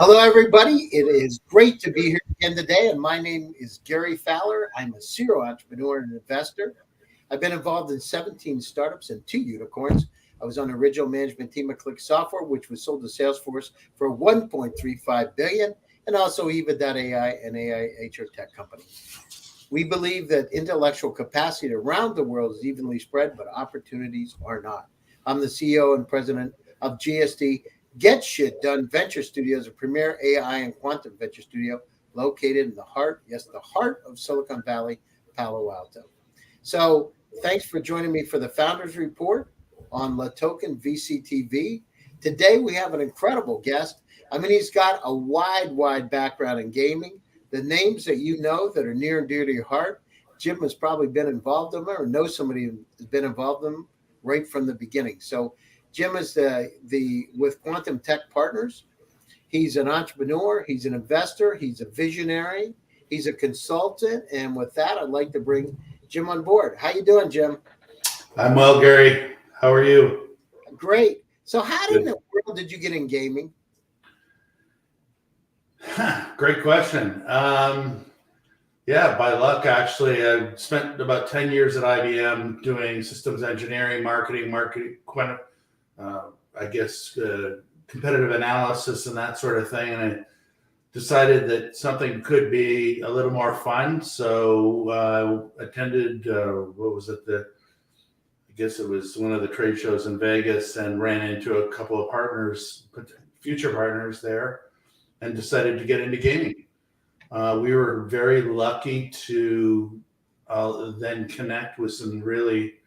Hello, everybody. It is great to be here again today. And my name is Gary Fowler. I'm a serial entrepreneur and investor. I've been involved in 17 startups and 2 unicorns. I was on the original management team of Click Software, which was sold to Salesforce for $1.35 billion, and also Eva.ai, an AI HR tech company. We believe that intellectual capacity around the world is evenly spread, but opportunities are not. I'm the CEO and president of GSD Get Shit Done Venture Studios, a premier AI and quantum venture studio located in the heart of Silicon Valley, Palo Alto. So thanks for joining me for the Founders Report on La Token VCTV. Today we have an incredible guest. I mean, he's got a wide background in gaming. The names that you know that are near and dear to your heart, Jim has probably been involved in them or knows somebody who has been involved in them right from the beginning. So Jim is with Quantum Tech Partners. He's an entrepreneur. He's an investor. He's a visionary. He's a consultant. And with that, I'd like to bring Jim on board. How you doing, Jim? I'm well, Gary. How are you? Great. So how in the world did you get in gaming? Great question. Yeah, by luck, actually. I spent about 10 years at IBM doing systems engineering, marketing, competitive analysis and that sort of thing. And I decided that something could be a little more fun. So I attended, I guess it was one of the trade shows in Vegas, and ran into a couple of partners, future partners there, and decided to get into gaming. We were very lucky to then connect with some really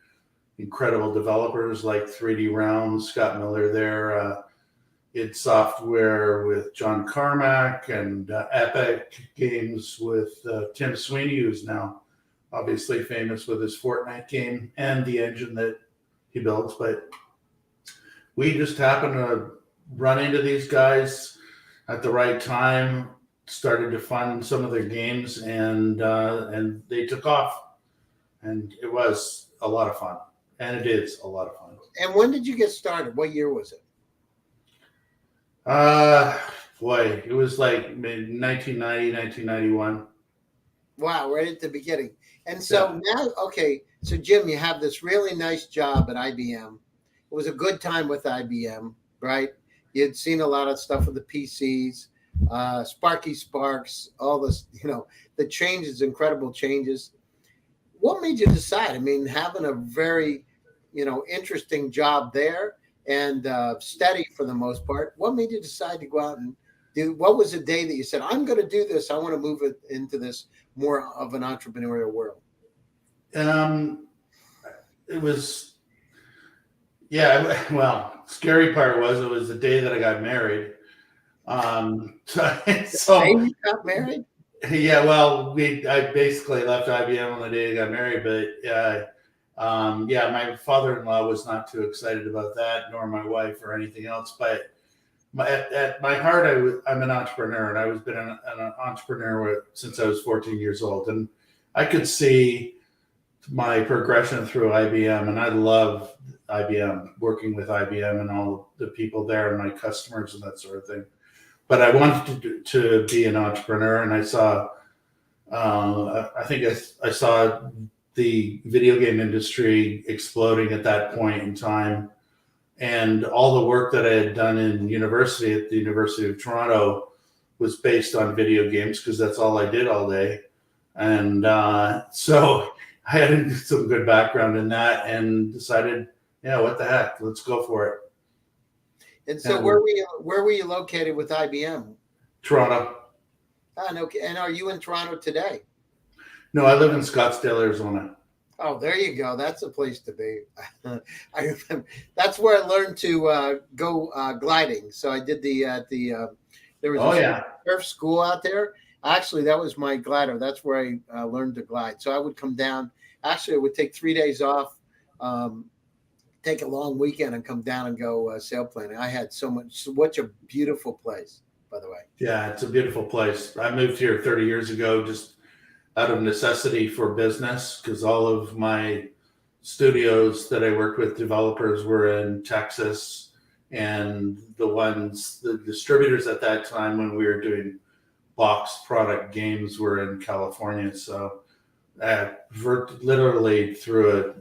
incredible developers like 3D Realms, Scott Miller there, id Software with John Carmack, and Epic Games with Tim Sweeney, who's now obviously famous with his Fortnite game and the engine that he builds. But we just happened to run into these guys at the right time, started to fund some of their games, and they took off. And it was a lot of fun. And it is a lot of fun. And when did you get started? What year was it? It was like 1990, 1991. Wow, right at the beginning. And so now, okay, so Jim, you have this really nice job at IBM. It was a good time with IBM, right? You had seen a lot of stuff with the PCs, Sparky Sparks, all this, the changes, incredible changes. What made you decide? I mean, having a very, interesting job there and steady for the most part. What made you decide to go out and do? What was the day that you said, "I'm going to do this. I want to move it into this more of an entrepreneurial world"? It was, well, scary part was it was the day that I got married. So you got married? Yeah, well, I basically left IBM on the day I got married, but my father-in-law was not too excited about that, nor my wife or anything else. But at my heart, I'm an entrepreneur, and I've been an entrepreneur since I was 14 years old, and I could see my progression through IBM, and I love IBM, working with IBM and all the people there and my customers and that sort of thing. But I wanted to be an entrepreneur, and I saw, I saw the video game industry exploding at that point in time, and all the work that I had done in university at the University of Toronto was based on video games because that's all I did all day, and so I had some good background in that, and decided, what the heck, let's go for it. And so where were you located with IBM? Toronto. Okay. And are you in Toronto today? No, I live in Scottsdale, Arizona. Oh, there you go. That's a place to be. I remember that's where I learned to go gliding. So I did there was a surf school out there. Actually, that was my glider. That's where I learned to glide. So I would come down. Actually, it would take 3 days off. Take a long weekend and come down and go sailplaning. I had such a beautiful place, by the way. Yeah, it's a beautiful place. I moved here 30 years ago just out of necessity for business, because all of my studios that I worked with, developers, were in Texas and the distributors at that time when we were doing box product games were in California. So I literally threw a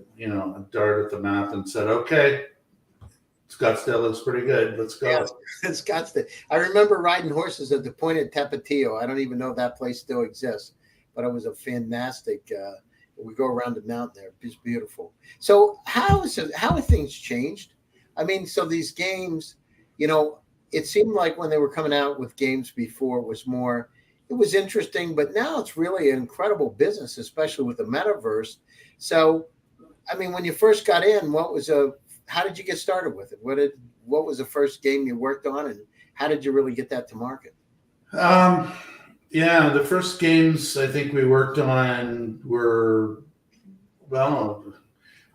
dart at the map and said, okay, Scottsdale looks pretty good. Let's go. Yes, Scottsdale. I remember riding horses at the Point at Tapatio. I don't even know if that place still exists, but it was a fantastic. We go around the mountain there. It's beautiful. So how have things changed? I mean, so these games, it seemed like when they were coming out with games before, it was interesting, but now it's really an incredible business, especially with the metaverse. So, I mean, when you first got in, how did you get started with it? What was the first game you worked on, and how did you really get that to market? Yeah, the first games I think we worked on were, well,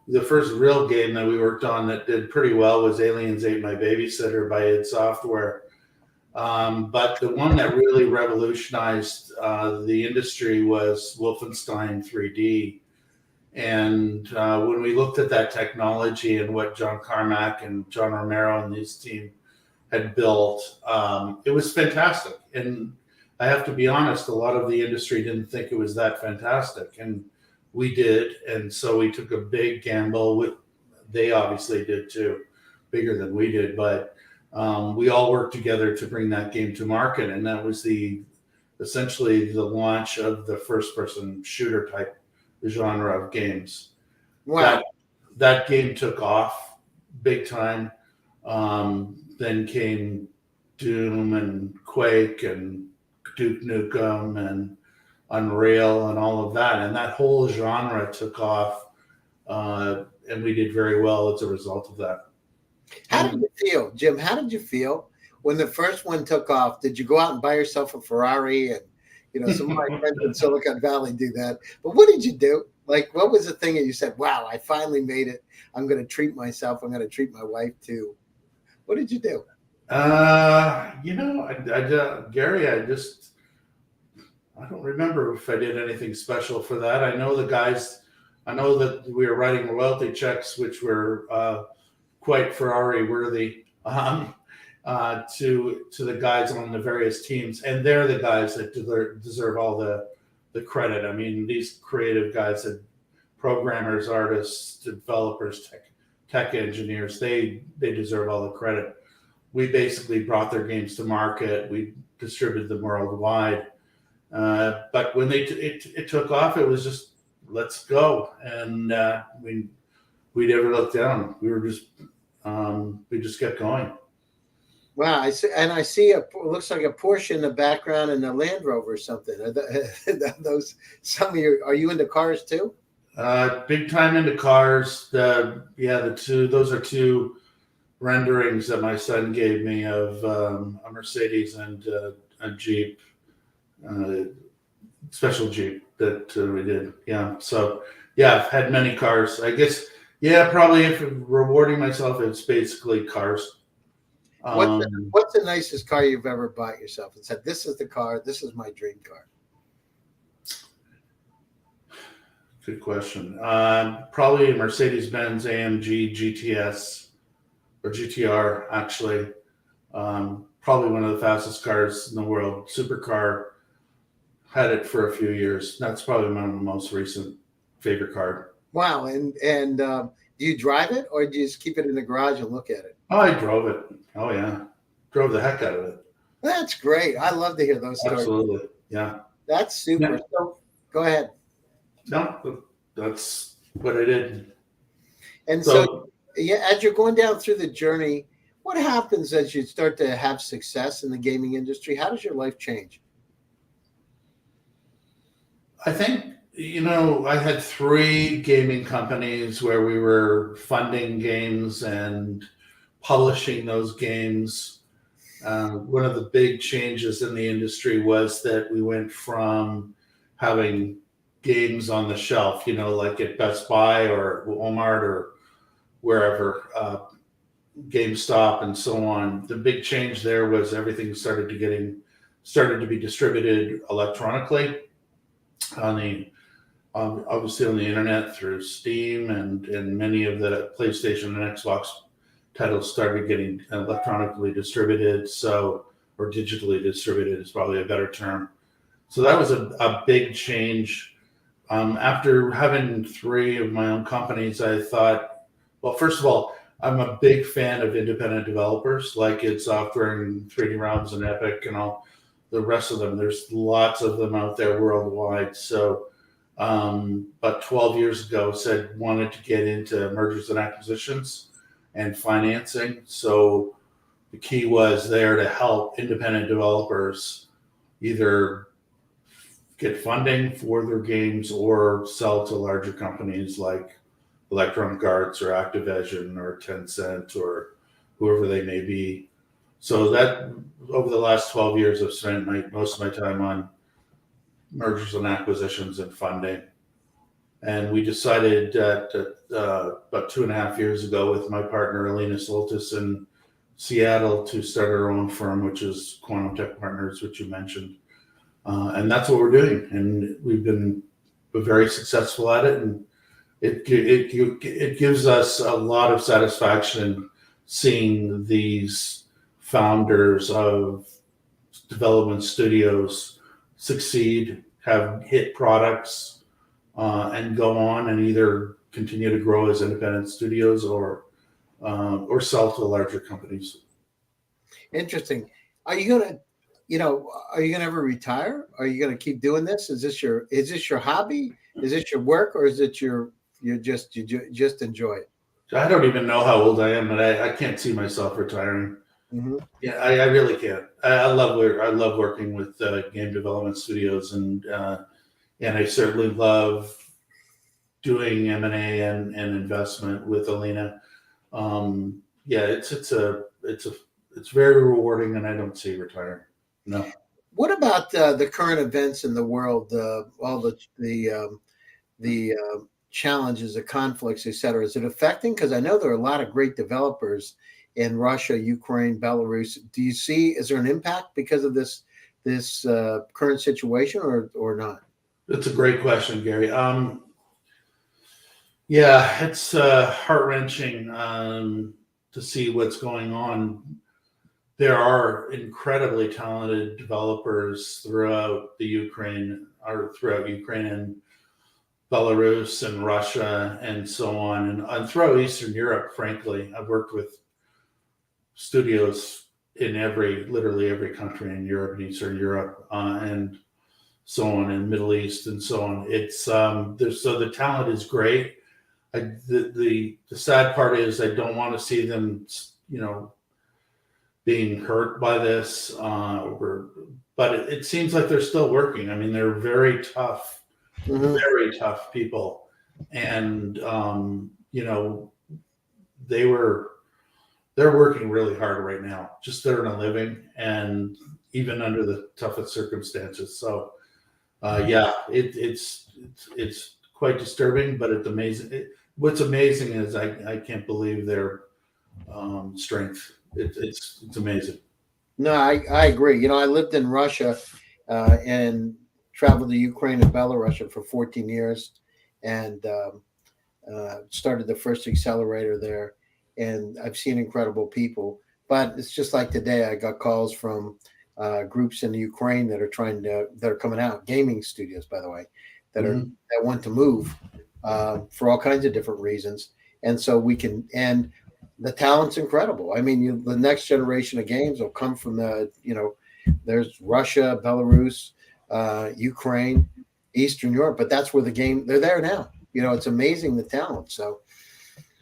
the first real game that we worked on that did pretty well was Aliens Ate My Babysitter by id Software. But the one that really revolutionized the industry was Wolfenstein 3D. And when we looked at that technology and what John Carmack and John Romero and his team had built, it was fantastic. And I have to be honest, a lot of the industry didn't think it was that fantastic. And we did. And so we took a big gamble. They obviously did too, bigger than we did. But we all worked together to bring that game to market. And that was essentially the launch of the first-person shooter type genre of games. Wow. That game took off big time. Then came Doom and Quake and Duke Nukem and Unreal and all of that. And that whole genre took off. And we did very well as a result of that. How did you feel, Jim? How did you feel when the first one took off? Did you go out and buy yourself a Ferrari? And some of my friends in Silicon Valley do that. But what did you do? Like, what was the thing that you said, wow, I finally made it. I'm going to treat myself. I'm going to treat my wife too. What did you do? Gary, I don't remember if I did anything special for that. I know that we were writing royalty checks, which were quite Ferrari worthy. To the guys on the various teams, and they're the guys that deserve all the credit. I mean, these creative guys, programmers, artists, developers, tech engineers, they deserve all the credit. We basically brought their games to market. We distributed them worldwide. But when it took off, it was just, let's go, and we never looked down. We just kept going. Wow, I see it looks like a Porsche in the background and a Land Rover or something. Those some of you? Are you into cars too? Big time into cars. Those are two renderings that my son gave me of a Mercedes and a Jeep, special Jeep that we did. Yeah, so yeah, I've had many cars. I guess probably if rewarding myself, it's basically cars. What's the nicest car you've ever bought yourself and said, this is the car, this is my dream car? Good question. Probably a Mercedes-Benz AMG GTS or GTR, actually. Probably one of the fastest cars in the world. Supercar. Had it for a few years. That's probably my most recent favorite car. Wow. And do you drive it, or do you just keep it in the garage and look at it? Oh, I drove it. Oh, yeah. Drove the heck out of it. That's great. I love to hear those stories. Absolutely. Yeah. That's super. Yeah. So, go ahead. No, that's what I did. And so, as you're going down through the journey, what happens as you start to have success in the gaming industry? How does your life change? I think, I had 3 gaming companies where we were funding games and publishing those games. One of the big changes in the industry was that we went from having games on the shelf, like at Best Buy or Walmart or wherever, GameStop and so on. The big change there was everything started to be distributed electronically obviously on the internet through Steam and many of the PlayStation and Xbox titles started getting electronically distributed, or digitally distributed is probably a better term. So that was a big change. After having 3 of my own companies, I thought, well, first of all, I'm a big fan of independent developers like id Software and 3D Realms and Epic and all the rest of them. There's lots of them out there worldwide. So about 12 years ago, wanted to get into mergers and acquisitions and financing. So the key was there to help independent developers either get funding for their games or sell to larger companies like Electronic Arts or Activision or Tencent or whoever they may be. So that over the last 12 years, I've spent most of my time on mergers and acquisitions and funding. And we decided that about 2.5 years ago with my partner, Alina Soltis in Seattle, to start our own firm, which is Quantum Tech Partners, which you mentioned. And that's what we're doing. And we've been very successful at it. And it gives us a lot of satisfaction seeing these founders of development studios succeed, have hit products, and go on and either continue to grow as independent studios or sell to larger companies. Interesting. Are you gonna ever retire? Are you gonna keep doing this? Is this your hobby? Is it your work, or is it you just enjoy it? I don't even know how old I am, but I can't see myself retiring. Mm-hmm. Yeah, I really can't. I love working with game development studios, and I certainly love doing M&A and investment with Alina. It's very rewarding, and I don't see retiring. No. What about the current events in the world? All the challenges, the conflicts, et cetera. Is it affecting? Because I know there are a lot of great developers in Russia, Ukraine, Belarus. Is there an impact because of this current situation, or not? That's a great question, Gary. Yeah, it's heart-wrenching to see what's going on. There are incredibly talented developers throughout Ukraine and Belarus and Russia and so on, and throughout Eastern Europe. Frankly, I've worked with studios in literally every country in Europe and Eastern Europe, and so on, in Middle East and so on. It's so the talent is great. The sad part is I don't want to see them, being hurt by this. But it seems like they're still working. I mean, they're very tough, very tough people, and they're working really hard right now, just to earn a living, and even under the toughest circumstances. So, it's quite disturbing, but it's amazing. What's amazing is I can't believe their strength. It's amazing. No, I agree. I lived in Russia and traveled to Ukraine and Belarus for 14 years, and started the first accelerator there. And I've seen incredible people. But it's just like today, I got calls from groups in Ukraine that are coming out, gaming studios, by the way, that want to move for all kinds of different reasons. And so and the talent's incredible. I mean, the next generation of games will come from there's Russia, Belarus, Ukraine, Eastern Europe, but that's where they're there now. It's amazing, the talent. So,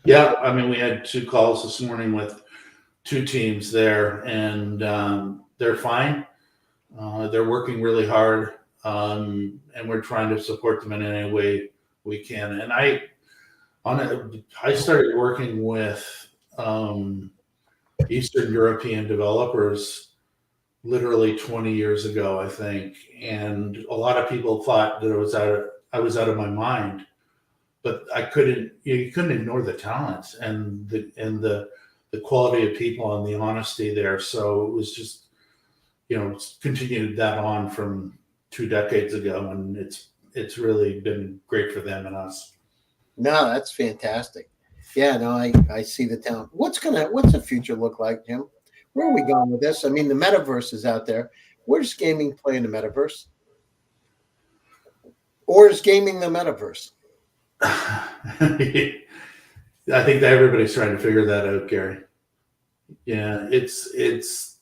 yeah, I mean, we had 2 calls this morning with 2 teams there, and they're fine. They're working really hard, and we're trying to support them in any way we can. And I started working with Eastern European developers literally 20 years ago, I think, and a lot of people thought that I was out of my mind, but you couldn't ignore the talent and the quality of people and the honesty there. So it was just, continued that on from 2 decades ago, and it's really been great for them and us. No, that's fantastic. Yeah, no, I see the town. What's the future look like, Jim? Where are we going with this? I mean, the metaverse is out there. Where does gaming play in the metaverse? Or is gaming the metaverse? I think that everybody's trying to figure that out, Gary. Yeah, it's.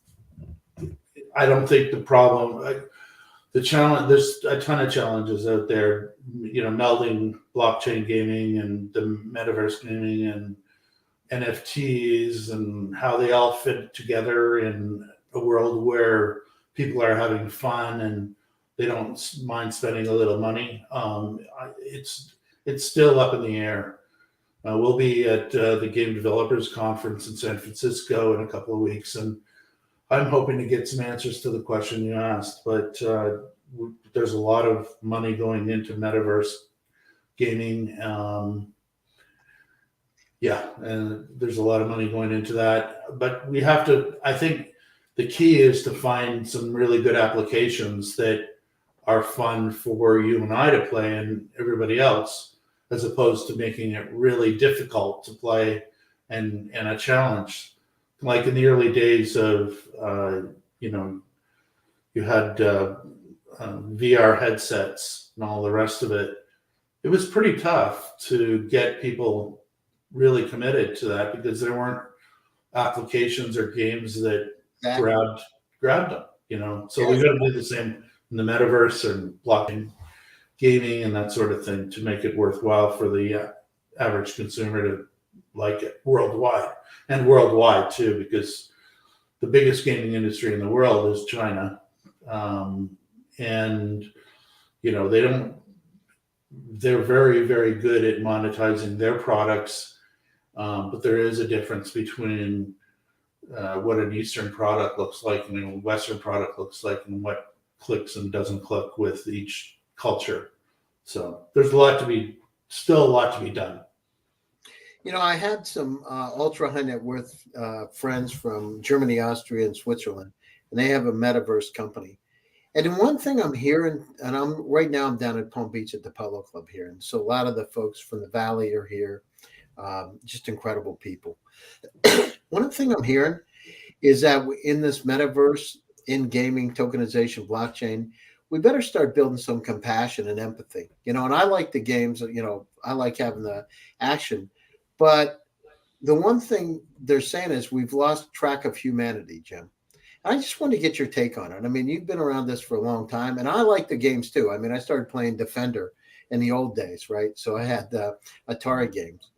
I don't think the problem. The challenge. There's a ton of challenges out there. Melding blockchain gaming and the metaverse gaming and NFTs and how they all fit together in a world where people are having fun and they don't mind spending a little money. It's still up in the air. We'll be at the Game Developers Conference in San Francisco in a couple of weeks, and I'm hoping to get some answers to the question you asked. But there's a lot of money going into metaverse gaming. Yeah, and there's a lot of money going into that. But we have to, I think the key is to find some really good applications that are fun for you and I to play and everybody else, as opposed to making it really difficult to play and a challenge. Like in the early days of, you had VR headsets and all the rest of it. It was pretty tough to get people really committed to that because there weren't applications or games that Exactly. grabbed them. So Yeah. we got to do the same in the metaverse and blockchain gaming and that sort of thing to make it worthwhile for the average consumer to like it worldwide too, because the biggest gaming industry in the world is China. And they're very, very good at monetizing their products. But there is a difference between what an Eastern product looks like and a Western product looks like and what clicks and doesn't click with each culture. So there's still a lot to be done. I had some ultra high net worth friends from Germany, Austria, and Switzerland, and they have a metaverse company. And one thing I'm hearing, and I'm down at Palm Beach at the Polo Club here, and so a lot of the folks from the Valley are here, just incredible people. One thing I'm hearing is that in this metaverse, in gaming, tokenization, blockchain, we better start building some compassion and empathy. And I like the games. I like having the action, but the one thing they're saying is we've lost track of humanity, Jim. I just want to get your take on it. I mean, you've been around this for a long time, and I like the games too. I mean, I started playing Defender in the old days, right? So I had Atari games.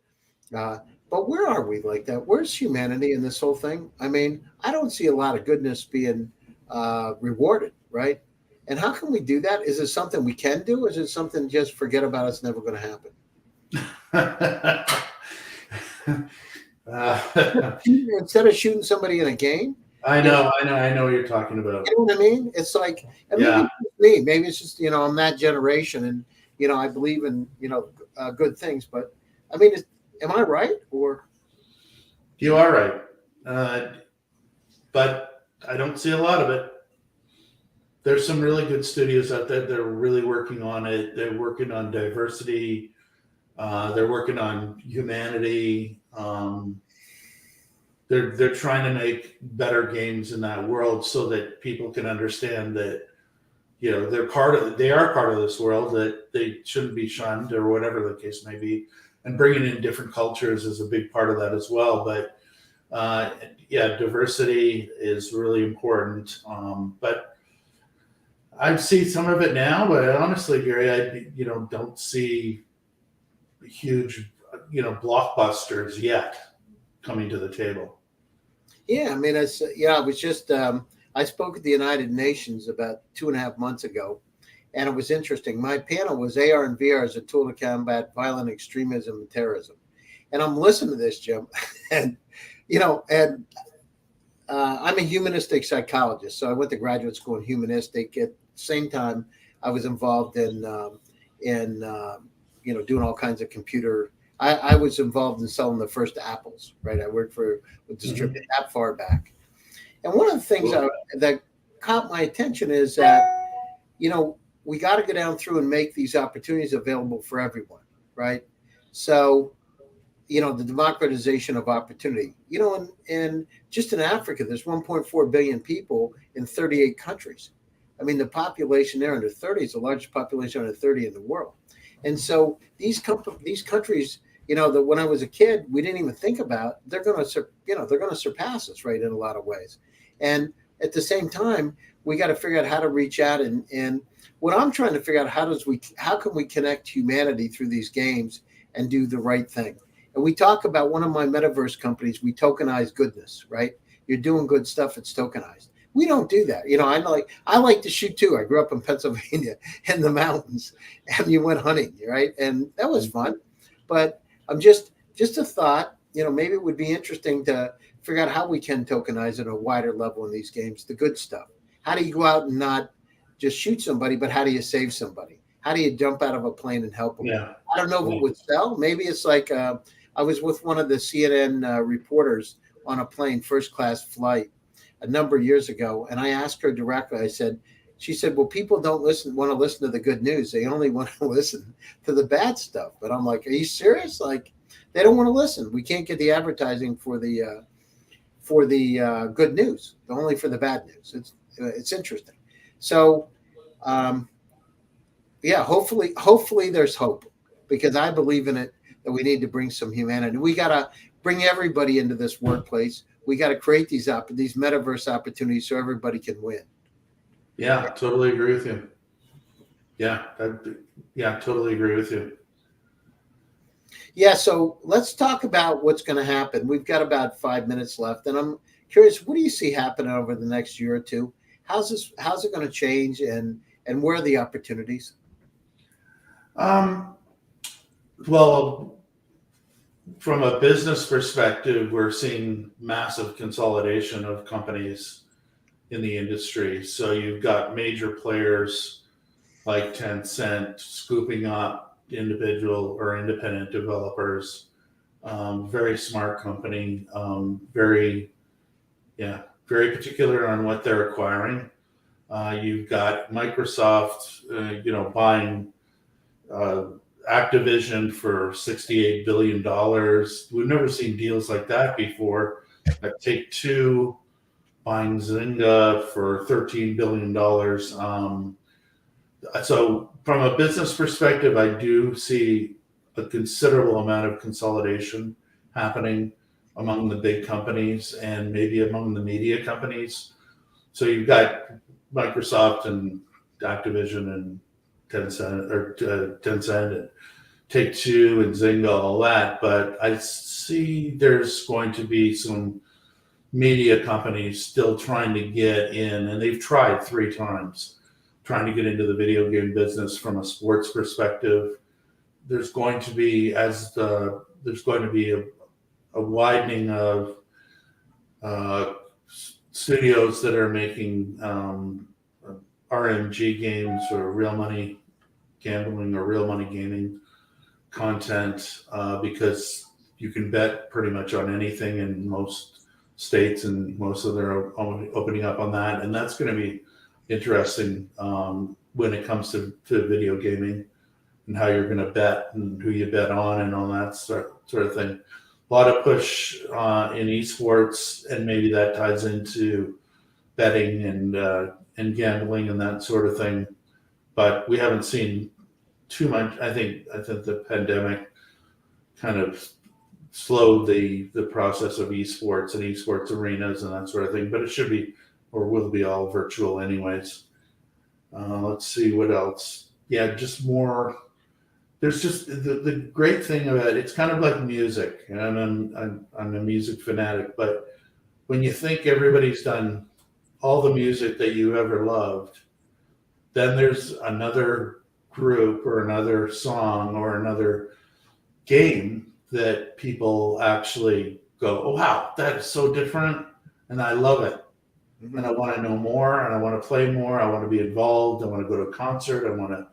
But where are we like that? Where's humanity in this whole thing? I mean, I don't see a lot of goodness being rewarded, right? And how can we do that? Is it something we can do? Or is it something just forget about it's never going to happen? Instead of shooting somebody in a game, I know what you're talking about. You know what I mean? It's like, maybe it's just, I'm that generation and, I believe in, good things, but I mean, am I right? Or you are right. But I don't see a lot of it. There's some really good studios out there that are really working on it. They're working on diversity. They're working on humanity. They're trying to make better games in that world so that people can understand that they are part of this world, that they shouldn't be shunned or whatever the case may be, and bringing in different cultures is a big part of that as well. But diversity is really important. But I see some of it now, but honestly, Gary, I don't see huge blockbusters yet coming to the table. Yeah, I mean, I was just I spoke at the United Nations about 2.5 months ago, and it was interesting. My panel was AR and VR as a tool to combat violent extremism and terrorism, and I'm listening to this, Jim, and I'm a humanistic psychologist, so I went to graduate school in humanistic. At the same time, I was involved in doing all kinds computer. I was involved in selling the first Apples, right? I worked for a distributor that far back. And one of the things that caught my attention is that, we got to go down through and make these opportunities available for everyone, right? So the democratization of opportunity. In just in Africa, there's 1.4 billion people in 38 countries. I mean, the population there under 30 is the largest population under 30 in the world. And so these countries, that when I was a kid, we didn't even think about, they're going to surpass us, right, in a lot of ways. And at the same time, we got to figure out how to reach out. And what I'm trying to figure out, how can we connect humanity through these games and do the right thing? And we talk about one of my metaverse companies, we tokenize goodness, right? You're doing good stuff, it's tokenized. We don't do that. I like to shoot too. I grew up in Pennsylvania in the mountains, and you went hunting, right? And that was fun. But I'm just a thought, maybe it would be interesting to figure out how we can tokenize at a wider level in these games, the good stuff. How do you go out and not just shoot somebody, but how do you save somebody? How do you jump out of a plane and help them? Yeah. I don't know if it would sell. Maybe it's like I was with one of the CNN reporters on a plane, first class flight, a number of years ago, and I asked her directly. She said, well, people don't want to listen to the good news. They only want to listen to the bad stuff. But I'm like, are you serious? Like, they don't want to listen. We can't get the advertising for the good news, only for the bad news. It's interesting. So, hopefully there's hope, because I believe in it, that we need to bring some humanity. We got to bring everybody into this workplace. We got to create these metaverse opportunities so everybody can win. Yeah, totally agree with you. Yeah, totally agree with you. Yeah, so let's talk about what's going to happen. We've got about 5 minutes left, and I'm curious, what do you see happening over the next year or two? How's it going to change, and where are the opportunities? Well, from a business perspective, we're seeing massive consolidation of companies in the industry. So you've got major players like Tencent scooping up individual or independent developers. Very smart company. Very particular on what they're acquiring. You've got Microsoft, buying Activision for $68 billion. We've never seen deals like that before. Take-Two buying Zynga for $13 billion. So from a business perspective, I do see a considerable amount of consolidation happening among the big companies and maybe among the media companies. So you've got Microsoft and Activision and Tencent and Take-Two and Zynga, all that. But I see there's going to be some media companies still trying to get in, and they've tried 3 times, trying to get into the video game business from a sports perspective. There's going to be a widening of studios that are making RMG games, or real money gambling or real money gaming content, because you can bet pretty much on anything in most states, and most of them are opening up on that. And that's going to be interesting when it comes to video gaming and how you're going to bet and who you bet on and all that sort of thing. A lot of push in esports, and maybe that ties into betting and gambling and that sort of thing. But we haven't seen too much. I think the pandemic kind of slowed the process of esports and esports arenas and that sort of thing. But it should be, or will be, all virtual anyways. Let's see what else. Yeah, just more. There's just the great thing about it. It's kind of like music, and I'm a music fanatic. But when you think everybody's done all the music that you ever loved, then there's another group or another song or another game that people actually go, oh, wow, that is so different, and I love it. And I want to know more, and I want to play more. I want to be involved. I want to go to a concert. I want to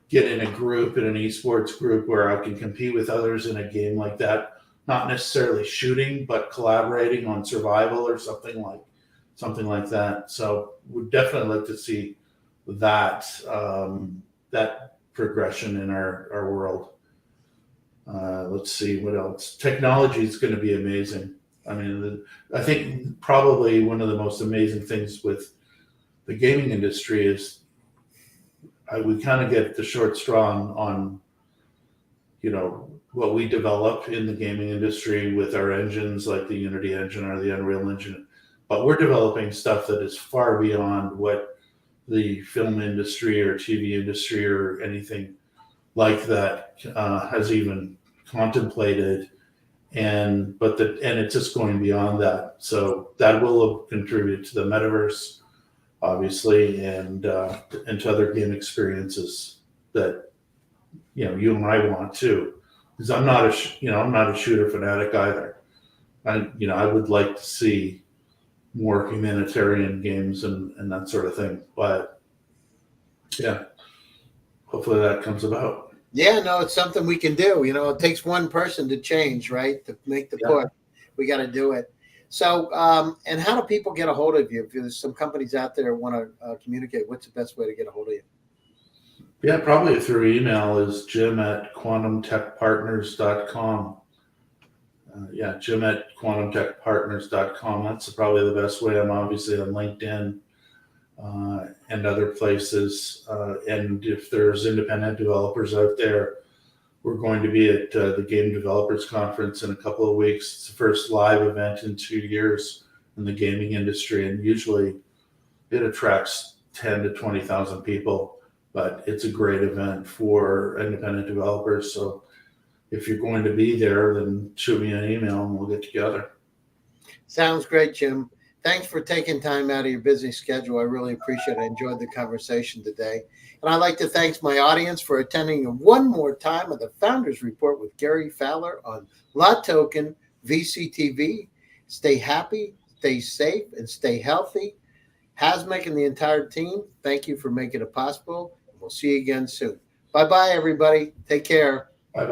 get in a group, in an esports group, where I can compete with others in a game like that. Not necessarily shooting, but collaborating on survival or something like that. So we'd definitely like to see that that progression in our world. Let's see what else. Technology is going to be amazing. I mean, I think probably one of the most amazing things with the gaming industry is we kind of get the short straw on what we develop in the gaming industry with our engines like the Unity engine or the Unreal engine, but we're developing stuff that is far beyond what the film industry or TV industry or anything like that has even contemplated, and it's just going beyond that. So that will contribute to the metaverse, obviously, and to other game experiences that you and I want too. Because I'm not a shooter fanatic either. I would like to see more humanitarian games and that sort of thing. But yeah, hopefully that comes about. Yeah, no, it's something we can do. It takes one person to change, right? To make the push. We got to do it. So, and how do people get a hold of you? If there's some companies out there want to communicate, what's the best way to get a hold of you? Yeah, probably through email is jim@quantumtechpartners.com. Jim@quantumtechpartners.com. That's probably the best way. I'm obviously on LinkedIn and other places. And if there's independent developers out there, we're going to be at the Game Developers Conference in a couple of weeks. It's the first live event in 2 years in the gaming industry, and usually it attracts 10 to 20,000 people. But it's a great event for independent developers. So if you're going to be there, then shoot me an email and we'll get together. Sounds great, Jim. Thanks for taking time out of your busy schedule. I really appreciate it. I enjoyed the conversation today. And I'd like to thank my audience for attending one more time of the Founders Report with Gary Fowler on La Token VCTV. Stay happy, stay safe, and stay healthy. Hasmek and the entire team, thank you for making it possible. We'll see you again soon. Bye-bye, everybody. Take care. Bye-bye.